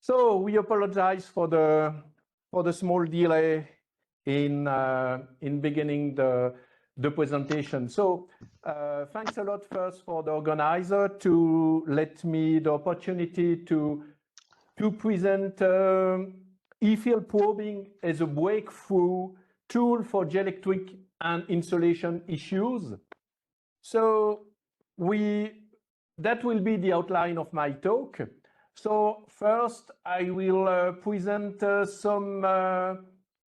So we apologize for the small delay in beginning the presentation. So thanks a lot first for the organizer to let me the opportunity to present e-field probing as a breakthrough tool for dielectric and insulation issues. So that will be the outline of my talk. So first, I will present some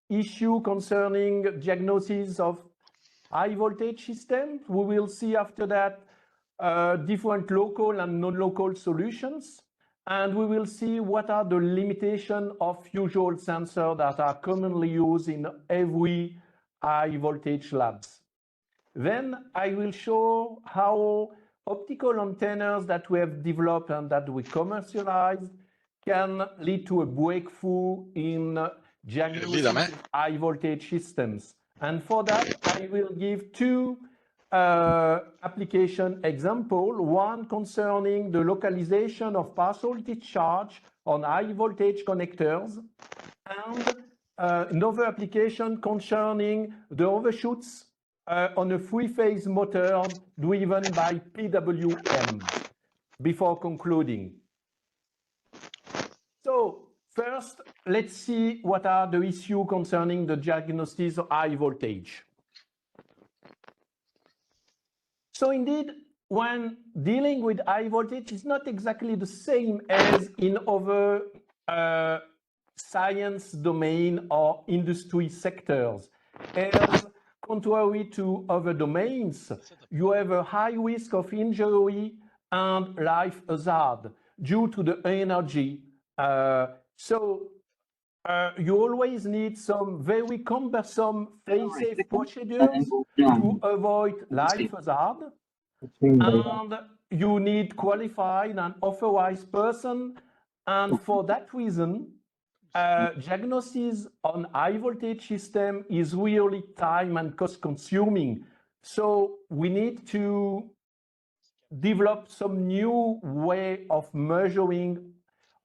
issue concerning diagnosis of high voltage systems. We will see after that different local and non-local solutions. And we will see what are the limitations of usual sensors that are commonly used in every high voltage labs. Then I will show how optical antennas that we have developed and that we commercialized can lead to a breakthrough in diagnosing high voltage systems. And for that, I will give two application examples, one concerning the localization of partial discharge on high voltage connectors, and another application concerning the overshoots on a three-phase motor driven by PWM before concluding. So first, let's see what are the issues concerning the diagnosis of high voltage. So indeed, when dealing with high voltage, it's not exactly the same as in other science domain or industry sectors. As contrary to other domains, you have a high risk of injury and life hazard due to the energy. You always need some very cumbersome fail-safe procedures to avoid life hazard, and you need qualified and authorized person, and for that reason, diagnosis on high voltage system is really time and cost consuming. So we need to develop some new way of measuring,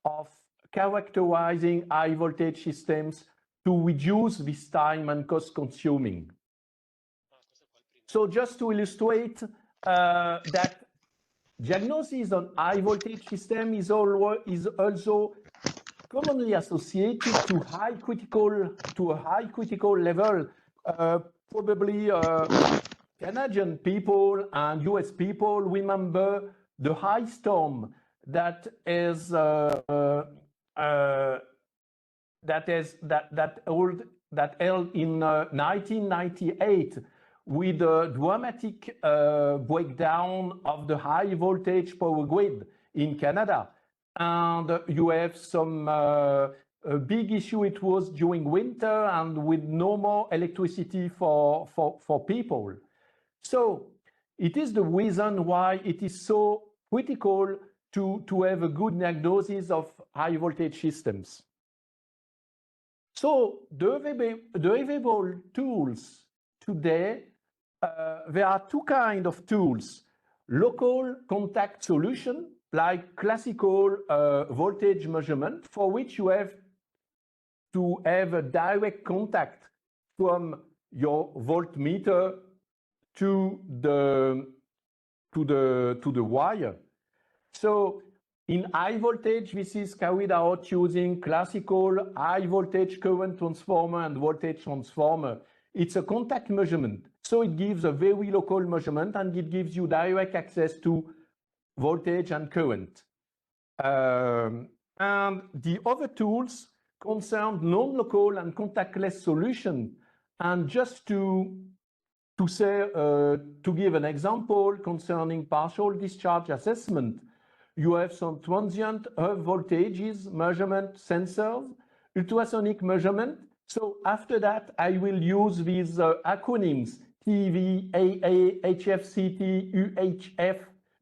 of characterizing high voltage systems to reduce this time and cost consuming. So just to illustrate that diagnosis on high voltage system is also commonly associated to a high critical level. Probably Canadian people and US people remember the high storm that held in 1998 with a dramatic breakdown of the high voltage power grid in Canada. And you have some big issue. It was during winter and with no more electricity for people. So it is the reason why it is so critical to have a good diagnosis of high voltage systems. So the available tools today, there are two kinds of tools: local contact solution, like classical voltage measurement, for which you have to have a direct contact from your voltmeter to the wire. So in high voltage, this is carried out using classical high voltage current transformer and voltage transformer. It's a contact measurement. So it gives a very local measurement and it gives you direct access to voltage and current. And the other tools concern non-local and contactless solution. And just to give an example concerning partial discharge assessment, you have some transient voltages measurement sensors, ultrasonic measurement. So after that, I will use these acronyms: TV, AA, HFCT,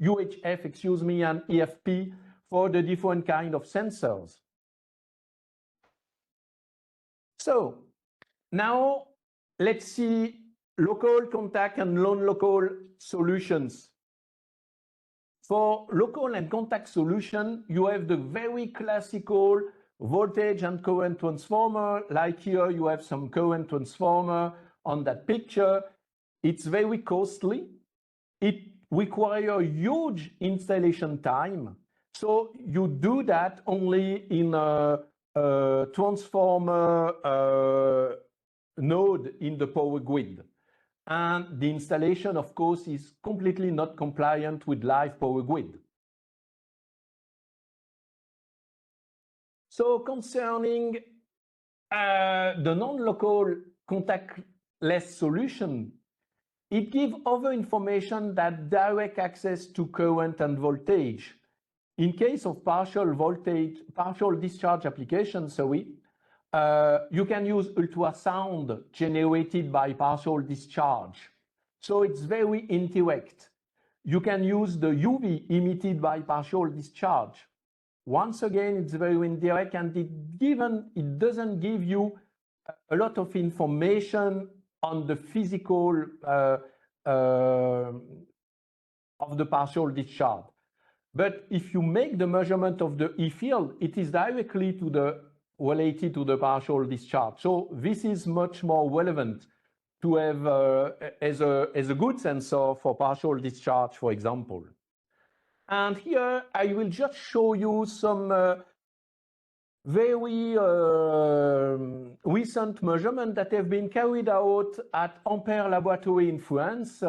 UHF, excuse me, and EFP for the different kind of sensors. So now let's see local contact and non-local solutions. For local and contact solution, you have the very classical voltage and current transformer. Like here, you have some current transformer on that picture. It's very costly. It requires huge installation time. So you do that only in a transformer node in the power grid. And the installation, of course, is completely not compliant with live power grid. So concerning the non-local contactless solution, it gives other information that direct access to current and voltage. In case of partial discharge applications, you can use ultrasound generated by partial discharge. So it's very indirect. You can use the UV emitted by partial discharge. Once again, it's very indirect, and it doesn't give you a lot of information on the physical of the partial discharge. But if you make the measurement of the E field, it is directly related to the partial discharge. So this is much more relevant to have as a good sensor for partial discharge, for example. And here I will just show you some very recent measurements that have been carried out at Ampere Laboratory in France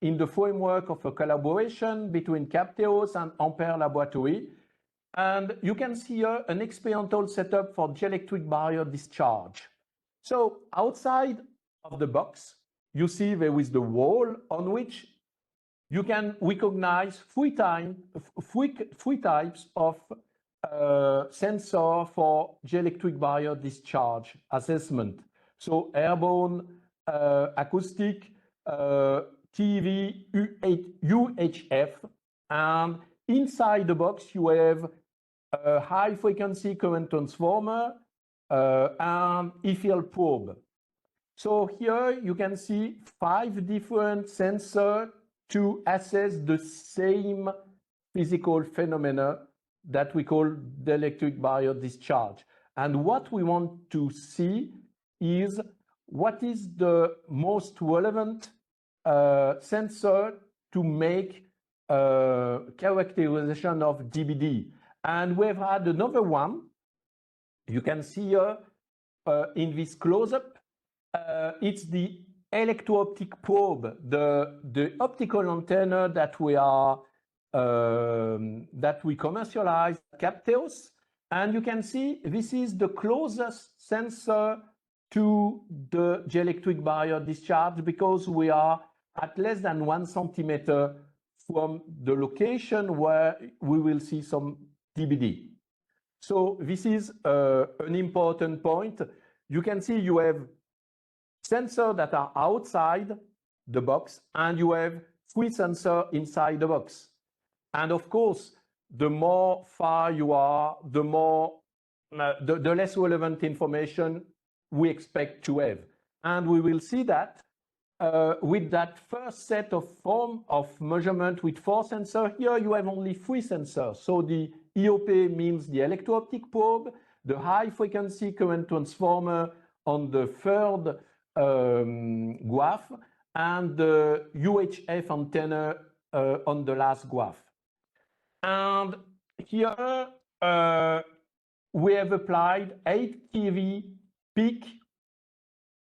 in the framework of a collaboration between Capteos and Ampere Laboratory. And you can see here an experimental setup for dielectric barrier discharge. So outside of the box, you see there is the wall on which you can recognize three types of sensor for dielectric barrier discharge assessment. So airborne, acoustic, TV, UHF, and inside the box you have a high frequency current transformer and E-field probe. So here you can see 5 different sensors to assess the same physical phenomena that we call dielectric barrier discharge. And what we want to see is what is the most relevant sensor to make characterization of DBD. And we've had another one. You can see here in this close-up, it's the electro-optic probe, the optical antenna that we commercialize at Capteos. And you can see this is the closest sensor to the dielectric barrier discharge because we are at less than 1 centimeter from the location where we will see some DBD. So this is an important point. You can see you have sensors that are outside the box and you have 3 sensors inside the box. And of course, the more far you are, the less relevant information we expect to have. And we will see that with that first set of form of measurement with 4 sensors. Here you have only 3 sensors. So the EOP means the electro-optic probe, the high frequency current transformer on the third graph, and the UHF antenna on the last graph. And here we have applied 8 kV peak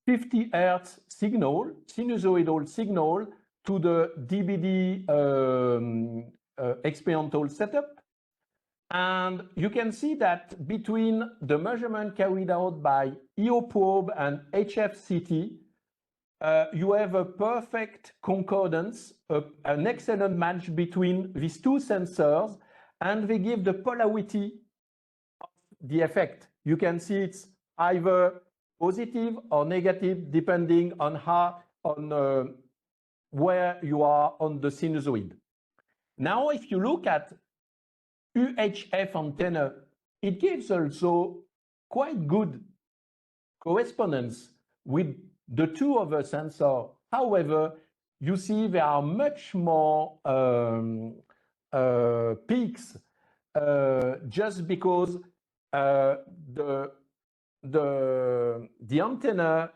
50 Hertz signal, sinusoidal signal, to the DBD experimental setup. And you can see that between the measurement carried out by EO probe and HFCT, you have a perfect concordance, an excellent match between these 2 sensors, and they give the polarity of the effect. You can see it's either positive or negative depending on where you are on the sinusoid. Now, if you look at UHF antenna, it gives also quite good correspondence with the 2 other sensors. However, you see there are much more peaks just because the antenna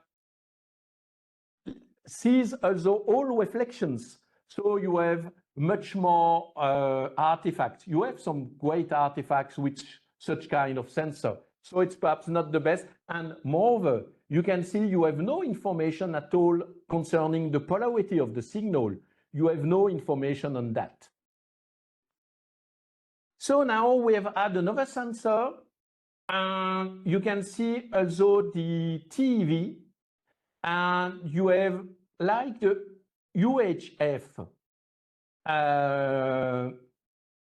sees also all reflections. So you have much more artifacts. You have some great artifacts with such kind of sensor. So it's perhaps not the best. And moreover, you can see you have no information at all concerning the polarity of the signal. You have no information on that. So now we have added another sensor. And you can see also the TeV. And you have like the UHF.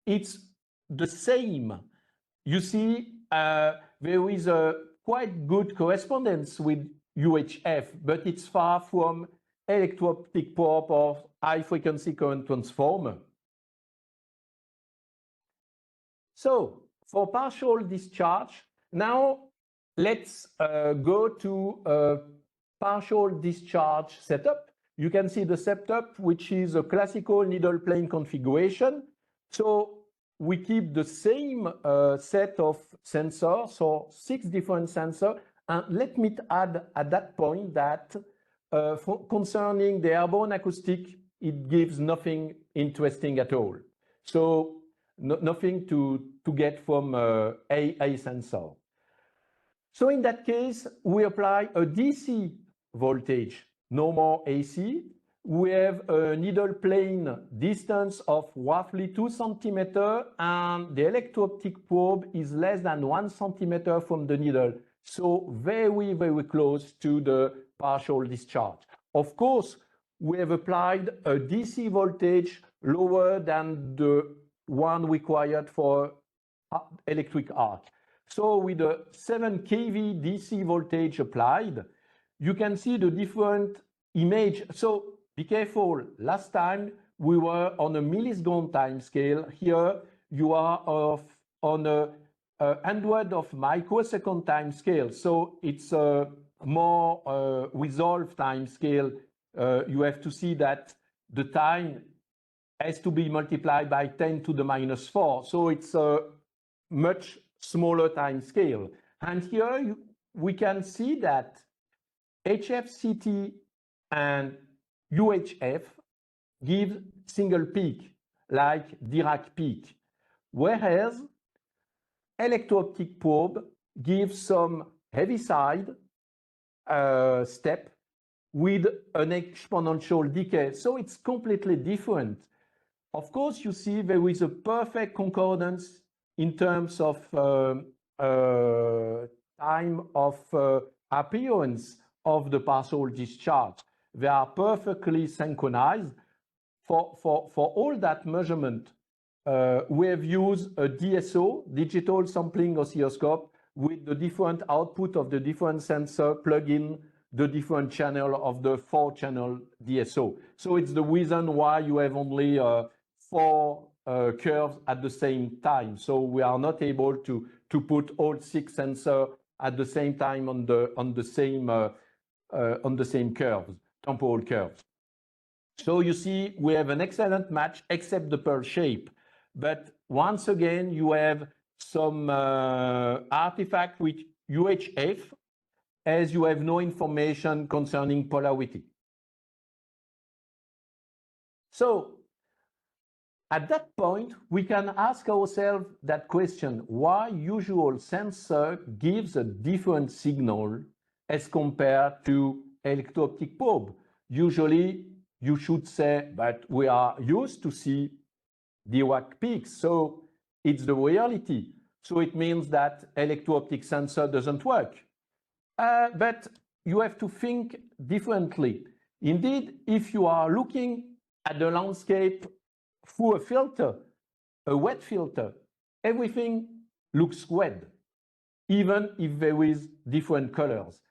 It's the same. You see, there is a quite good correspondence with UHF, but it's far from electro-optic probe or high-frequency current transformer. So for partial discharge, now let's go to a partial discharge setup. You can see the setup, which is a classical needle plane configuration. So we keep the same set of sensors, so 6 different sensors. And let me add at that point that concerning the airborne acoustic, it gives nothing interesting at all. So nothing to get from a sensor. So in that case, we apply a DC voltage, no more AC. We have a needle plane distance of roughly 2 centimeters, and the electro-optic probe is less than 1 centimeter from the needle. So very, very close to the partial discharge. Of course, we have applied a DC voltage lower than the one required for electric arc. So with a 7 kV DC voltage applied, you can see the different image. So be careful. Last time we were on a millisecond time scale. Here you are on a 100 of microsecond time scale. So it's a more resolved time scale. You have to see that the time has to be multiplied by 10 to the minus 4. So it's a much smaller time scale. And here we can see that HFCT and UHF give single peak, like Dirac peak, whereas electro-optic probe gives some heavy side step with an exponential decay. So it's completely different. Of course, you see there is a perfect concordance in terms of time of appearance of the partial discharge. They are perfectly synchronized. For all that measurement, we have used a DSO, digital sampling oscilloscope, with the different output of the different sensor plug in the different channel of the 4-channel DSO. So it's the reason why you have only 4 curves at the same time. So we are not able to put all 6 sensors at the same time on the same curves, temporal curves. So you see, we have an excellent match, except the pearl shape. But once again, you have some artifact with UHF, as you have no information concerning polarity. So at that point, we can ask ourselves that question: why usual sensor gives a different signal as compared to electro-optic probe? Usually, you should say, but we are used to see Dirac peaks, so it's the reality. So it means that electro-optic sensor doesn't work. But you have to think differently. Indeed, if you are looking at the landscape through a filter, a wet filter, everything looks red, even if there is different colors.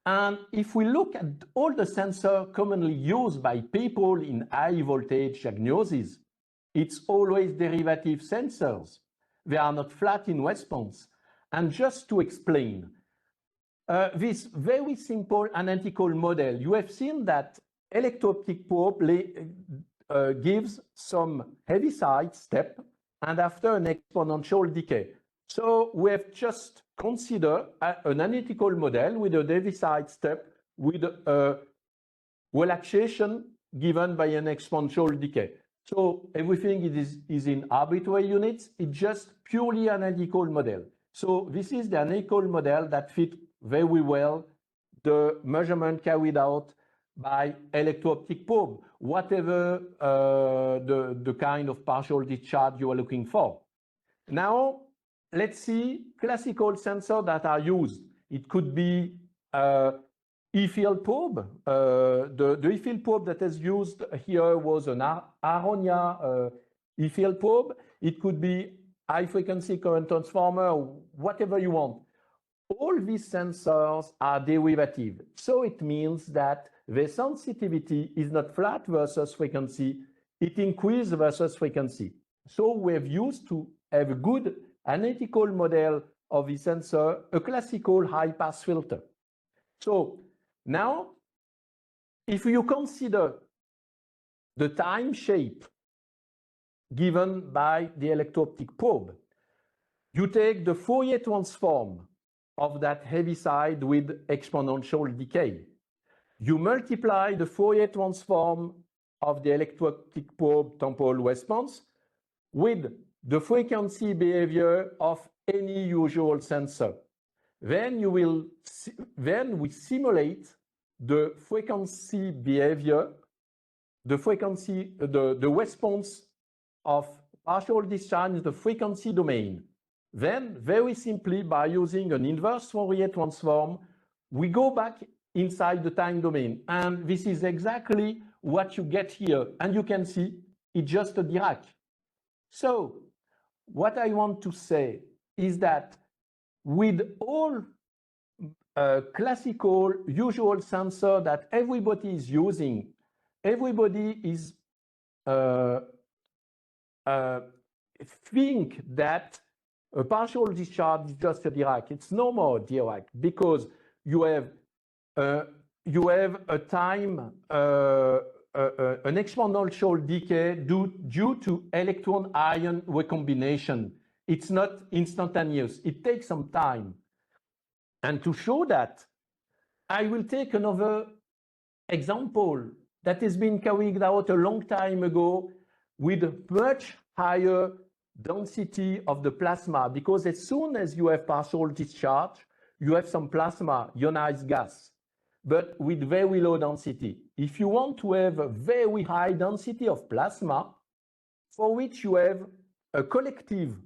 And if we look at all the sensors commonly used by people in high voltage diagnosis, it's always derivative sensors. They are not flat in response. And just to explain, this very simple analytical model, you have seen that electro-optic probe gives some heavy side step and after an exponential decay. So we have just considered an analytical model with a Deiside step with a relaxation given by an exponential decay. So everything is in arbitrary units. It's just purely analytical model. So this is the analytical model that fits very well the measurement carried out by electro-optic probe, whatever the kind of partial discharge you are looking for. Now, let's see classical sensors that are used. It could be E-field probe. The E-field probe that is used here was an Aronia E-field probe. It could be high-frequency current transformer, whatever you want. All these sensors are derivative. So it means that the sensitivity is not flat versus frequency. It increases versus frequency. So we have used to have a good analytical model of the sensor, a classical high-pass filter. So now, if you consider the time shape given by the electro-optic probe, you take the Fourier transform of that heaviside with exponential decay. You multiply the Fourier transform of the electro-optic probe temporal response with the frequency behavior of any usual sensor. Then we simulate the frequency behavior, the response of partial discharge in the frequency domain. Then, very simply, by using an inverse Fourier transform, we go back inside the time domain. And this is exactly what you get here. And you can see it's just a Dirac. So what I want to say is that with all classical usual sensor that everybody is using, everybody is think that a partial discharge is just a Dirac. It's no more Dirac because you have a time, an exponential decay due to electron-ion recombination. It's not instantaneous. It takes some time. And to show that, I will take another example that has been carried out a long time ago with a much higher density of the plasma, because as soon as you have partial discharge, you have some plasma, ionized gas, but with very low density. If you want to have a very high density of plasma, for which you have a collective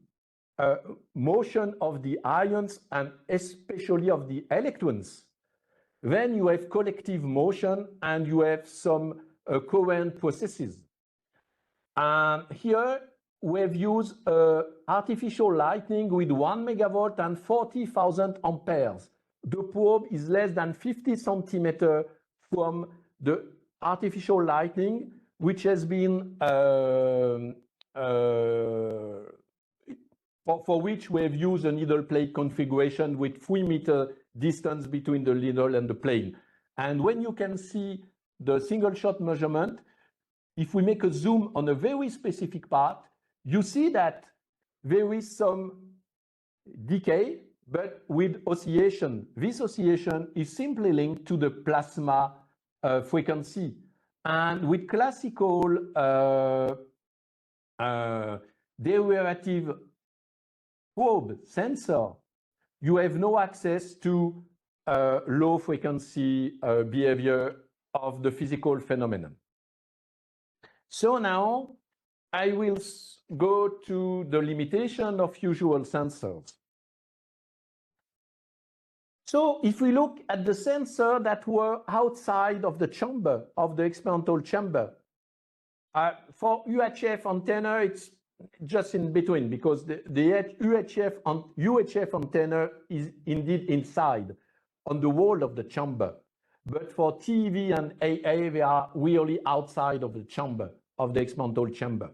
motion of the ions and especially of the electrons, then you have collective motion and you have some current processes. And here we have used artificial lighting with 1 megavolt and 40,000 amperes. The probe is less than 50 centimeters from the artificial lighting, which has been for which we have used a needle plate configuration with 3-meter distance between the needle and the plane. And when you can see the single shot measurement, if we make a zoom on a very specific part, you see that there is some decay, but with oscillation. This oscillation is simply linked to the plasma frequency. And with classical derivative probe sensor, you have no access to low frequency behavior of the physical phenomenon. So now I will go to the limitation of usual sensors. So if we look at the sensors that were outside of the chamber, of the experimental chamber, for UHF antenna, it's just in between, because the UHF antenna is indeed inside, on the wall of the chamber. But for TV and AA, they are really outside of the chamber, of the experimental chamber.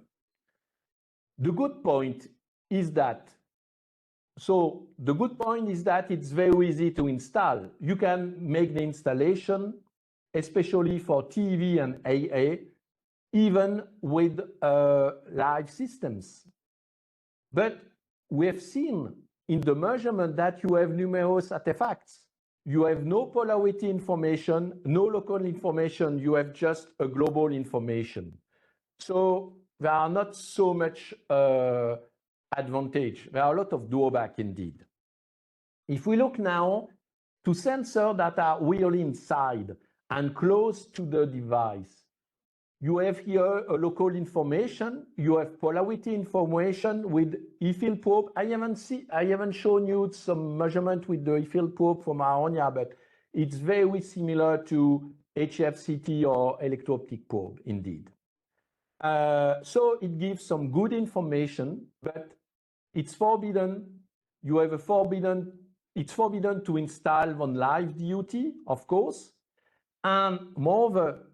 The good point is that, it's very easy to install. You can make the installation, especially for TV and AA, even with live systems. But we have seen in the measurement that you have numerous artifacts. You have no polarity information, no local information, you have just a global information. So there are not so much advantage. There are a lot of drawback indeed. If we look now to sensors that are really inside and close to the device, you have here a local information, you have polarity information with E-field probe. I haven't shown you some measurement with the E-field probe from Aronia, but it's very similar to HFCT or electro-optic probe indeed. So it gives some good information, but it's forbidden. You have it's forbidden to install on live DUT, of course. And moreover,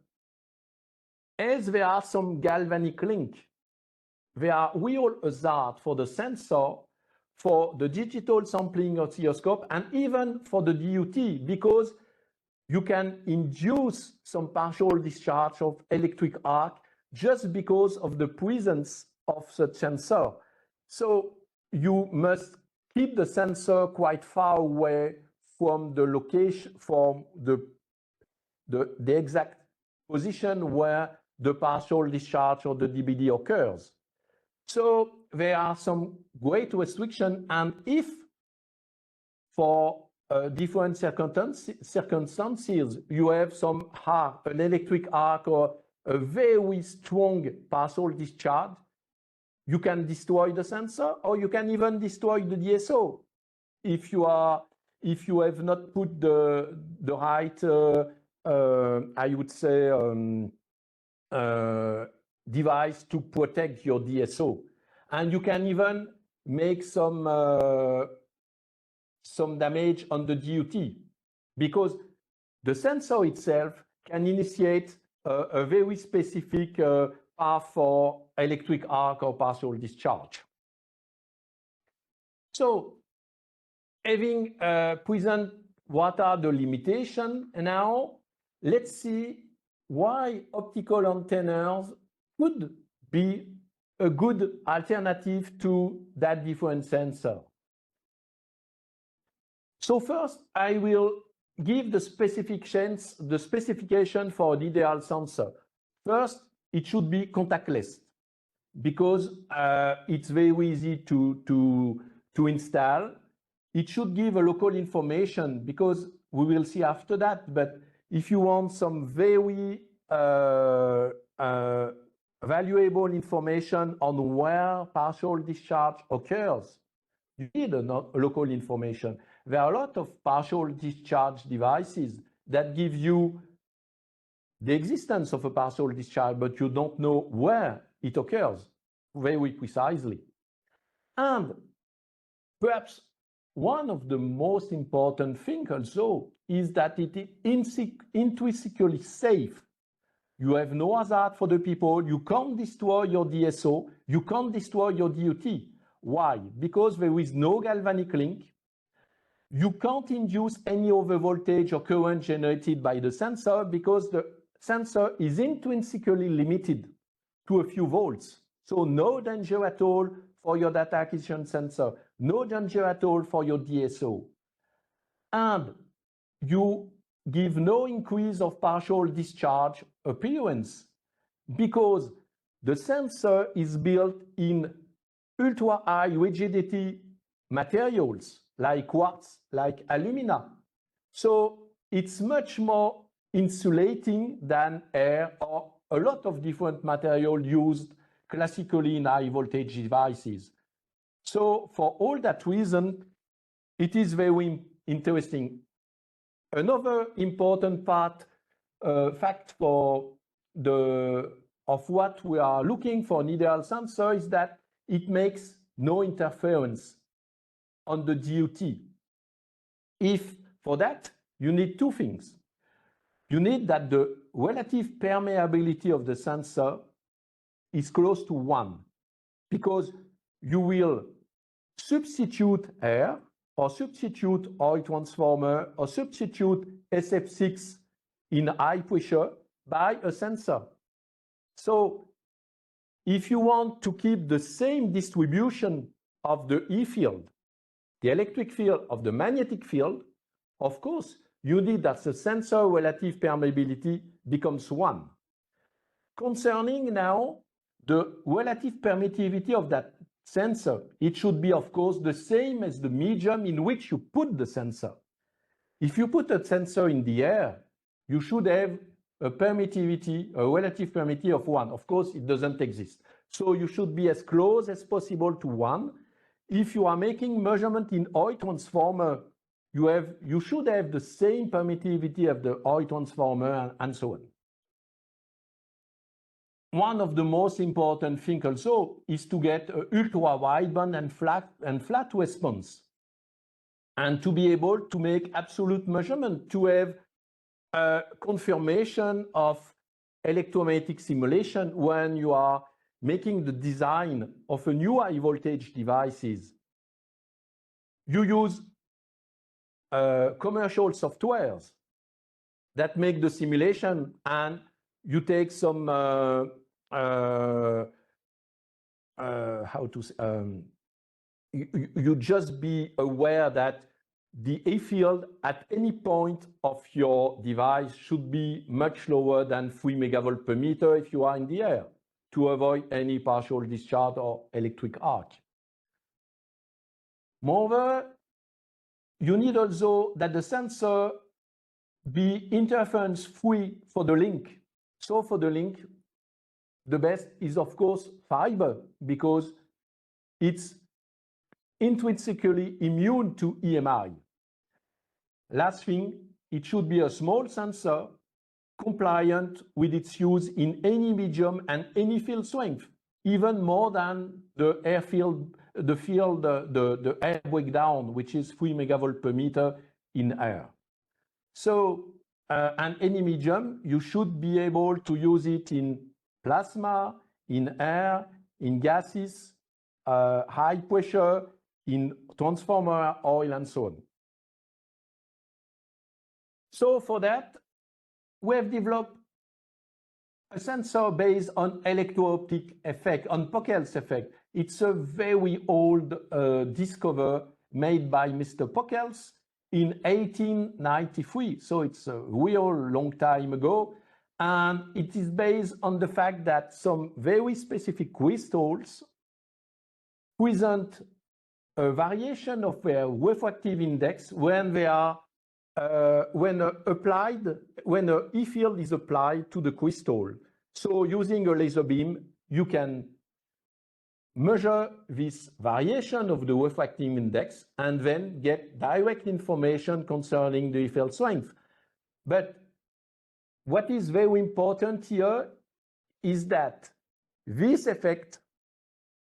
as there are some galvanic links, there are real hazard for the sensor, for the digital sampling oscilloscope, and even for the DUT, because you can induce some partial discharge of electric arc just because of the presence of such sensor. So you must keep the sensor quite far away from the location, from the exact position where the partial discharge or the DBD occurs. So there are some great restrictions, and if for different circumstances you have some arc, an electric arc or a very strong partial discharge, you can destroy the sensor, or you can even destroy the DSO if you have not put the right I would say device to protect your DSO, and you can even make some damage on the DUT, because the sensor itself can initiate a very specific path for electric arc or partial discharge. So, having present what are the limitations, now let's see why optical antennas could be a good alternative to that different sensor. So first, I will give the specification for an ideal sensor. First, it should be contactless, because it's very easy to install. It should give a local information, because we will see after that, but if you want some very valuable information on where partial discharge occurs, you need a local information. There are a lot of partial discharge devices that give you the existence of a partial discharge, but you don't know where it occurs very precisely. And perhaps one of the most important things also is that it is intrinsically safe. You have no hazard for the people. You can't destroy your DSO. You can't destroy your DUT. Why? Because there is no galvanic link. You can't induce any overvoltage or current generated by the sensor, because the sensor is intrinsically limited to a few volts. So no danger at all for your data acquisition sensor, no danger at all for your DSO. And you give no increase of partial discharge appearance, because the sensor is built in ultra high rigidity materials like quartz, like alumina. So it's much more insulating than air or a lot of different material used classically in high voltage devices. So for all that reason, it is very interesting. Another important fact of what we are looking for an ideal sensor is that it makes no interference on the DUT. If for that, you need two things. You need that the relative permeability of the sensor is close to 1, because you will substitute air, or substitute oil transformer, or substitute SF6 in high pressure by a sensor. So if you want to keep the same distribution of the E field, the electric field of the magnetic field, of course, you need that the sensor relative permeability becomes 1. Concerning now the relative permittivity of that sensor, it should be, of course, the same as the medium in which you put the sensor. If you put a sensor in the air, you should have a permittivity, a relative permittivity of 1. Of course, it doesn't exist. So you should be as close as possible to 1. If you are making measurement in OI transformer, you should have the same permittivity of the OI transformer and so on. One of the most important things also is to get an ultra-wideband and flat response, and to be able to make absolute measurement, to have a confirmation of electromagnetic simulation when you are making the design of a new high voltage devices. You use commercial softwares that make the simulation, and you take some you just be aware that the E field at any point of your device should be much lower than 3 megavolt per meter if you are in the air, to avoid any partial discharge or electric arc. Moreover, you need also that the sensor be interference-free for the link. So for the link, the best is, of course, fiber, because it's intrinsically immune to EMI. Last thing, it should be a small sensor compliant with its use in any medium and any field strength, even more than the air field, the air breakdown, which is 3 megavolt per meter in air. So, and any medium, you should be able to use it in plasma, in air, in gases, high pressure, in transformer, oil, and so on. So for that, we have developed a sensor based on electro-optic effect, on Pockels effect. It's a very old discovery made by Mr. Pockels in 1893. So it's a real long time ago. And it is based on the fact that some very specific crystals present a variation of their refractive index when they are when an E field is applied to the crystal. So using a laser beam, you can measure this variation of the refractive index and then get direct information concerning the E field strength. But what is very important here is that this effect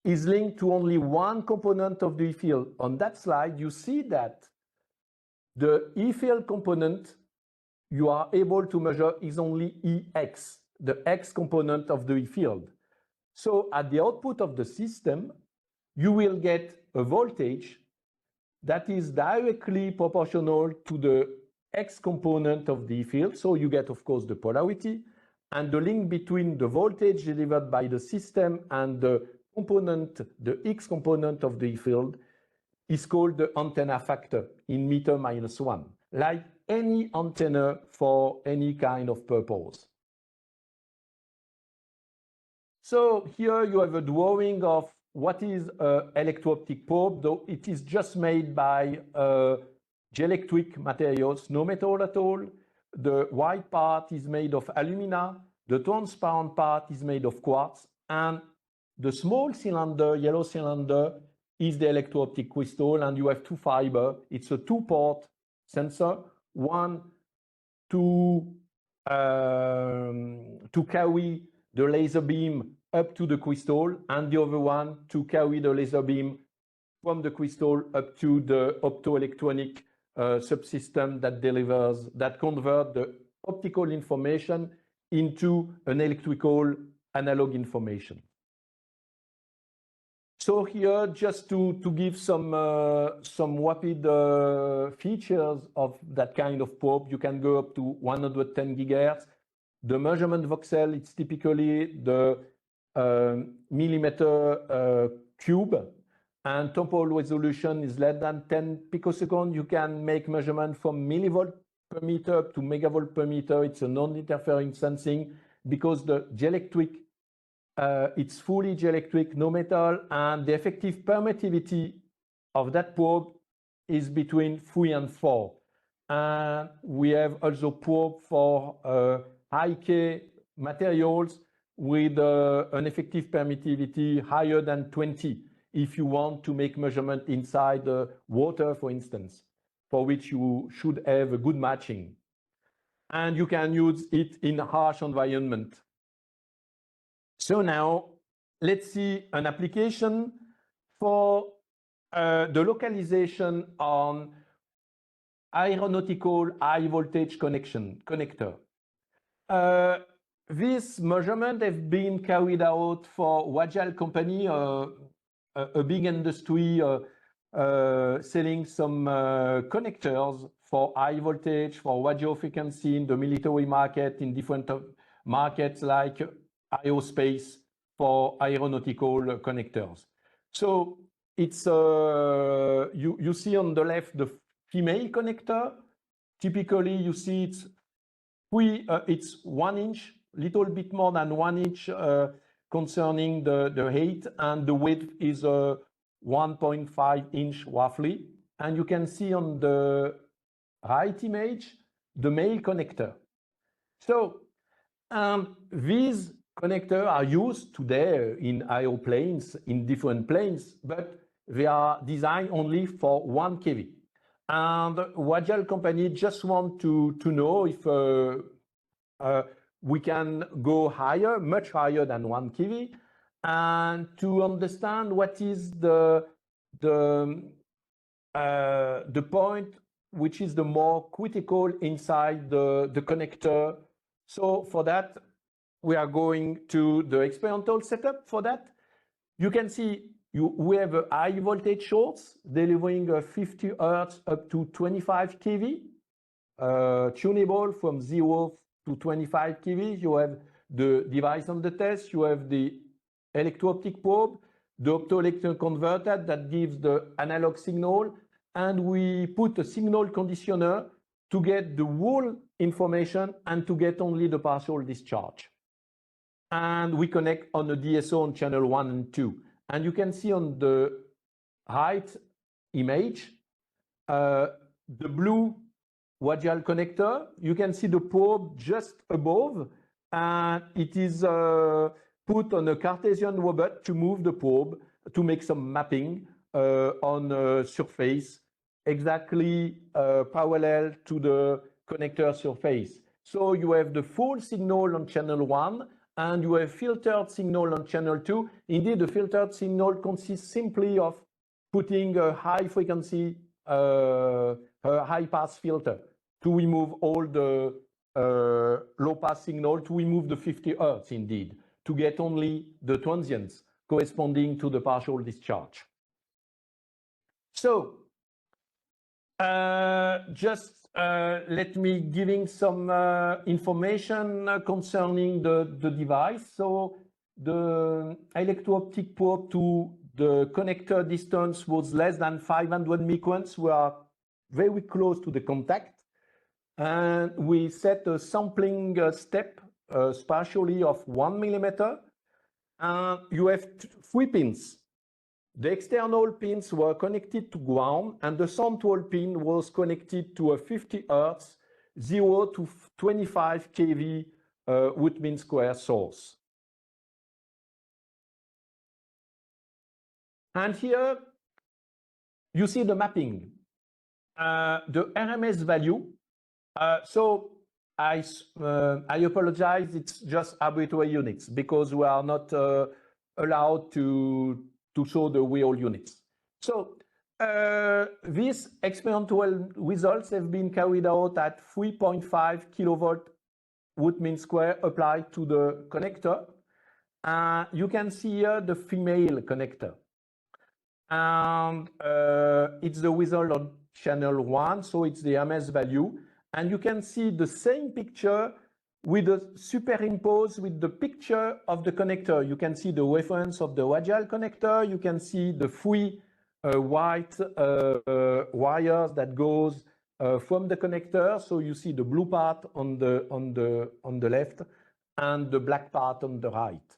is linked to only one component of the E field. On that slide, you see that the E field component you are able to measure is only EX, the X component of the E field. So at the output of the system, you will get a voltage that is directly proportional to the X component of the E field. So you get, of course, the polarity, and the link between the voltage delivered by the system and the component, the X component of the E field, is called the antenna factor in meter minus 1, like any antenna for any kind of purpose. So here you have a drawing of what is an electro-optic probe, though it is just made by dielectric materials, no metal at all. The white part is made of alumina, the transparent part is made of quartz, and the small cylinder, yellow cylinder, is the electro-optic crystal, and you have two fibers. It's a two-port sensor, one to carry the laser beam up to the crystal, and the other one to carry the laser beam from the crystal up to the optoelectronic subsystem that converts the optical information into an electrical analog information. So here, just to give some rapid features of that kind of probe, you can go up to 110 gigahertz. The measurement voxel, it's typically the millimeter cube, and temporal resolution is less than 10 picoseconds. You can make measurement from millivolt per meter up to megavolt per meter. It's a non-interfering sensing because the dielectric, it's fully dielectric, no metal, and the effective permittivity of that probe is between 3 and 4. And we have also probe for high K materials with an effective permittivity higher than 20 if you want to make measurement inside water, for instance, for which you should have a good matching. And you can use it in a harsh environment. So now let's see an application for the localization on aeronautical high voltage connector. This measurement has been carried out for Wajal company, a big industry selling some connectors for high voltage, for radio frequency in the military market, in different markets like aerospace for aeronautical connectors. So it's you see on the left the female connector. Typically, you see it's 1 inch, little bit more than 1 inch concerning the height, and the width is 1.5 inch roughly. And you can see on the right image the male connector. So these connectors are used today in aeroplanes, in different planes, but they are designed only for 1 kV. And Wajal company just want to know if we can go higher, much higher than 1 kV, and to understand what is the point which is the more critical inside the connector. So for that, we are going to the experimental setup. For that, you can see we have a high voltage source delivering 50 Hertz up to 25 kV, tunable from 0 to 25 kV. You have the device on the test, you have the electro-optic probe, the optoelectronic converter that gives the analog signal, and we put a signal conditioner to get the whole information and to get only the partial discharge. And we connect on the DSO on channel 1 and 2. And you can see on the right image, the blue Wajal connector. You can see the probe just above, and it is put on a Cartesian robot to move the probe to make some mapping on a surface exactly parallel to the connector surface. So you have the full signal on channel 1, and you have filtered signal on channel 2. Indeed, the filtered signal consists simply of putting a high frequency, a high pass filter to remove all the low pass signal, to remove the 50 Hertz indeed, to get only the transients corresponding to the partial discharge. So let me giving some information concerning the device. So the electro-optic probe to the connector distance was less than 500 microns. We are very close to the contact. And we set a sampling step spatially of 1 millimeter. You have 3 pins. The external pins were connected to ground, and the central pin was connected to a 50 Hertz, 0 to 25 kV root mean square source. And here you see the mapping. The RMS value. So I apologize, it's just arbitrary units because we are not allowed to show the real units. So these experimental results have been carried out at 3.5 kilovolt root mean square applied to the connector. You can see here the female connector. And it's the result on channel 1, so it's the MS value. And you can see the same picture with a superimpose with the picture of the connector. You can see the reference of the radial connector. You can see the 3 white wires that goes from the connector. So you see the blue part on the left and the black part on the right.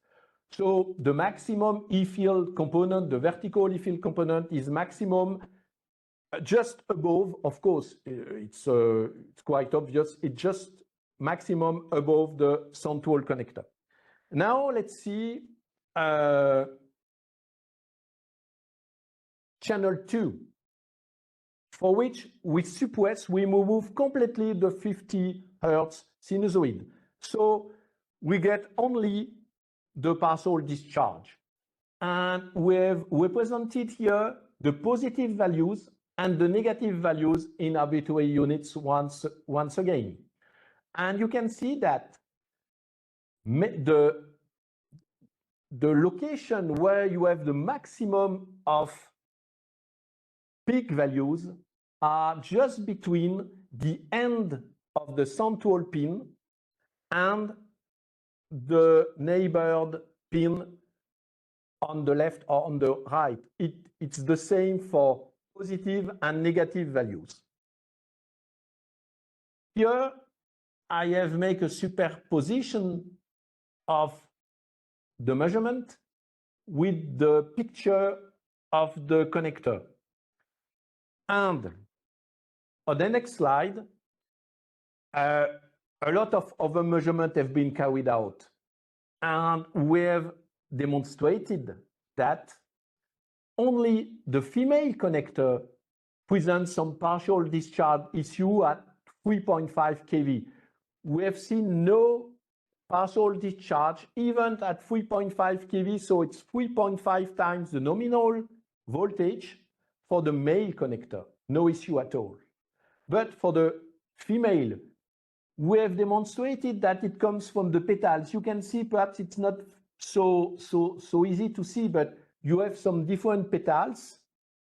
So the maximum E-field component, the vertical E-field component, is maximum just above. Of course, it's quite obvious. It's just maximum above the central connector. Now let's see channel 2, for which we suppress, we remove completely the 50 Hertz sinusoid. So we get only the partial discharge. And we have represented here the positive values and the negative values in arbitrary units once again. And you can see that the location where you have the maximum of peak values are just between the end of the central pin and the neighbored pin on the left or on the right. It's the same for positive and negative values. Here, I have made a superposition of the measurement with the picture of the connector. And on the next slide, a lot of other measurements have been carried out. And we have demonstrated that only the female connector presents some partial discharge issue at 3.5 kV. We have seen no partial discharge even at 3.5 kV, so it's 3.5 times the nominal voltage for the male connector, no issue at all. But for the female, we have demonstrated that it comes from the petals. You can see, perhaps it's not so easy to see, but you have some different petals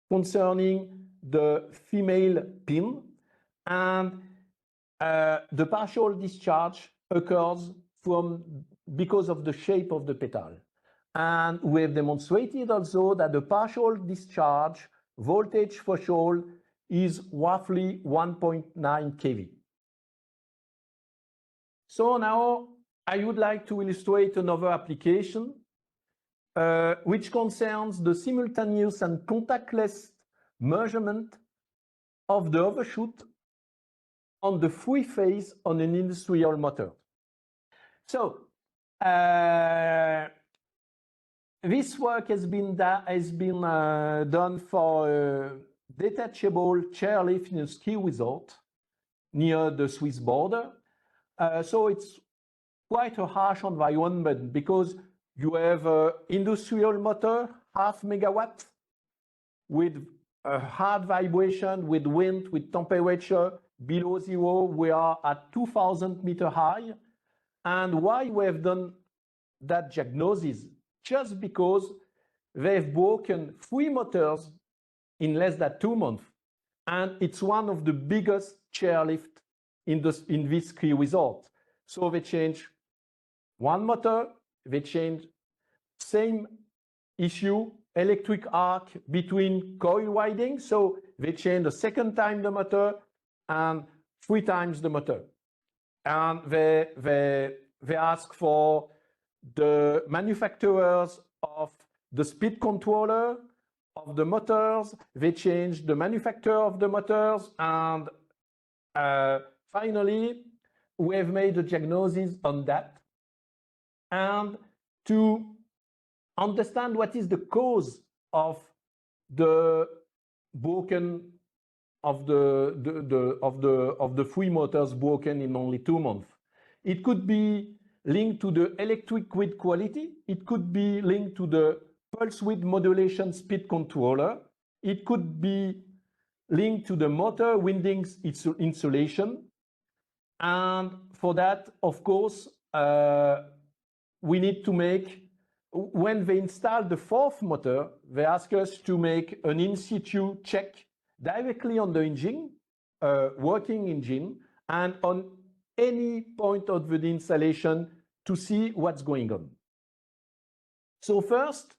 concerning the female pin, and the partial discharge occurs because of the shape of the petal. And we have demonstrated also that the partial discharge voltage threshold is roughly 1.9 kV. So now I would like to illustrate another application which concerns the simultaneous and contactless measurement of the overshoot on the free phase on an industrial motor. So this work has been done for a detachable chairlift in a ski resort near the Swiss border. So it's quite a harsh environment because you have an industrial motor, 0.5 megawatt, with a hard vibration, with wind, with temperature below zero. We are at 2,000 meters high. And why we have done that diagnosis? Just because they've broken 3 motors in less than 2 months. And it's one of the biggest chairlift in this ski resort. So they change 1 motor, they change same issue, electric arc between coil windings. So they change the second time the motor and 3 times the motor. And they ask for the manufacturers of the speed controller of the motors. They change the manufacturer of the motors. And finally, we have made a diagnosis on that. And to understand what is the cause of the broken of the 3 motors broken in only 2 months. It could be linked to the electric grid quality. It could be linked to the pulse width modulation speed controller. It could be linked to the motor windings insulation. And for that, of course, we need to make, when they install the 4th motor, they ask us to make an in situ check directly on the engine, working engine, and on any point of the installation to see what's going on. So first,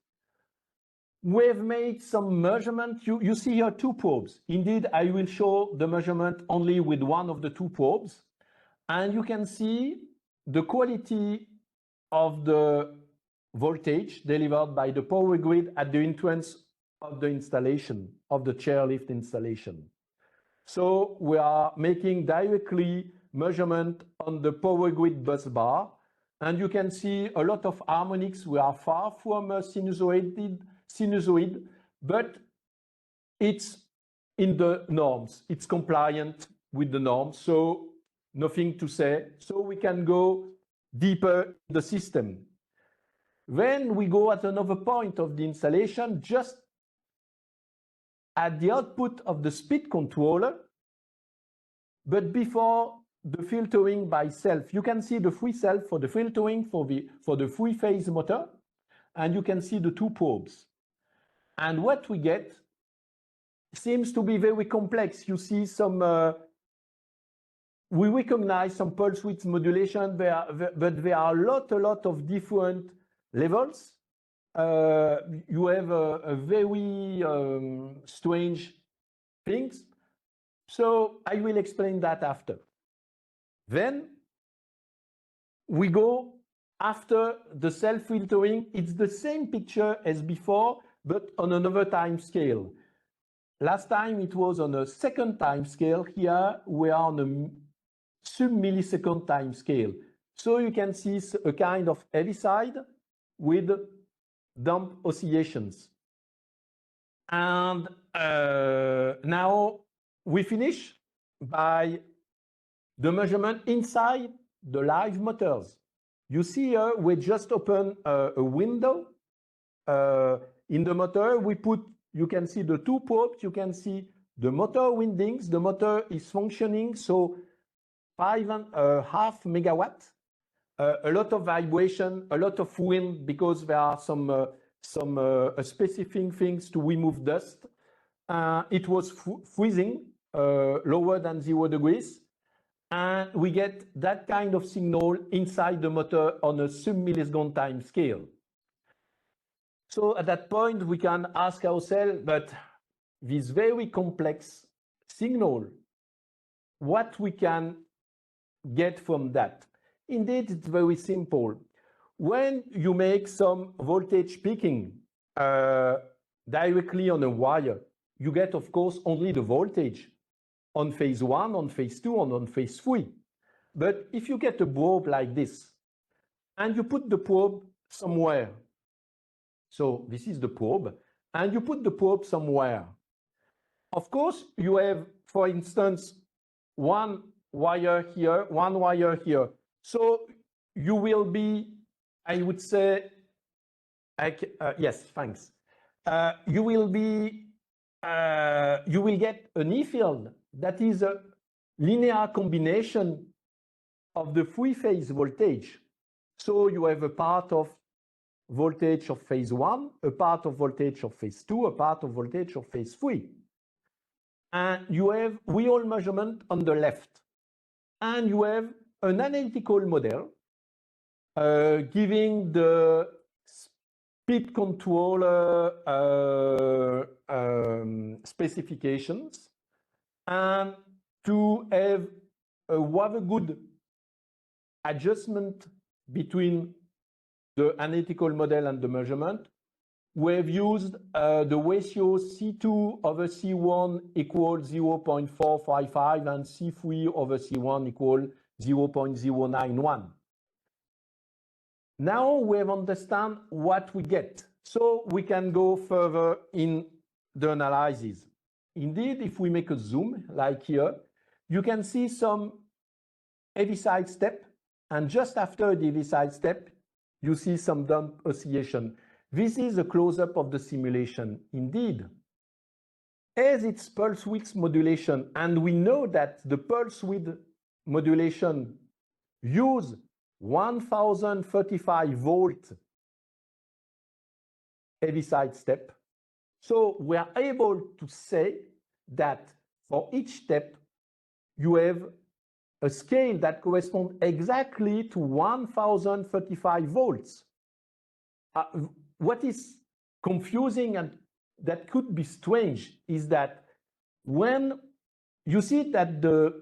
We've made some measurement. You see here two probes. Indeed, I will show the measurement only with one of the two probes. And you can see the quality of the voltage delivered by the power grid at the entrance of the installation, of the chairlift installation. So we are making directly measurement on the power grid bus bar. And you can see a lot of harmonics. We are far from a sinusoid, but it's in the norms. It's compliant with the norms, so nothing to say. So we can go deeper in the system. Then we go at another point of the installation, just at the output of the speed controller, but before the filtering by self. You can see the free self for the filtering for the three-phase motor, and you can see the two probes. And what we get seems to be very complex. You see some, we recognize some pulse width modulation, but there are a lot of different levels. You have a very strange things. So I will explain that after. Then we go after the self-filtering. It's the same picture as before, but on another time scale. Last time it was on a second time scale. Here we are on a sub-millisecond time scale. So you can see a kind of heaviside with dump oscillations. And now we finish by the measurement inside the live motors. You see here, we just open a window in the motor. We put, you can see the two probes, you can see the motor windings. The motor is functioning, so 5.5 megawatt. A lot of vibration, a lot of wind, because there are some specific things to remove dust. It was freezing, lower than 0 degrees. And we get that kind of signal inside the motor on a sub-millisecond time scale. So at that point, we can ask ourselves, but this very complex signal, what we can get from that? Indeed, it's very simple. When you make some voltage peaking directly on a wire, you get, of course, only the voltage on phase 1, on phase 2, and on phase 3. But if you get a probe like this, and you put the probe somewhere, so this is the probe, and you put the probe somewhere, of course, you have, for instance, one wire here, one wire here. So you will be, I would say, yes, thanks. You will get an E field that is a linear combination of the three-phase voltage. So you have a part of voltage of phase 1, a part of voltage of phase 2, a part of voltage of phase 3. And you have real measurement on the left. And you have an analytical model giving the speed controller specifications, and to have a rather good adjustment between the analytical model and the measurement. We've used the ratio C2 over C1 equals 0.455 and C3 over C1 equal 0.091. Now we have understand what we get, so we can go further in the analysis. Indeed, if we make a zoom, like here, you can see some heaviside step, and just after the heaviside step, you see some dump oscillation. This is a close-up of the simulation. Indeed, as it's pulse width modulation, and we know that the pulse width modulation use 1035 volt heaviside step. So we are able to say that for each step, you have a scale that corresponds exactly to 1035 volts. What is confusing and that could be strange is that when you see that the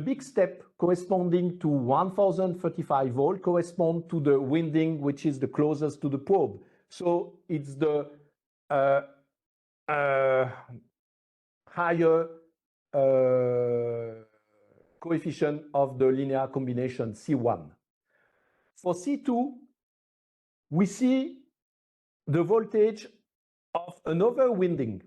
big step corresponding to 1035 volt correspond to the winding which is the closest to the probe. So it's the higher coefficient of the linear combination C1. For C2, we see the voltage of another winding,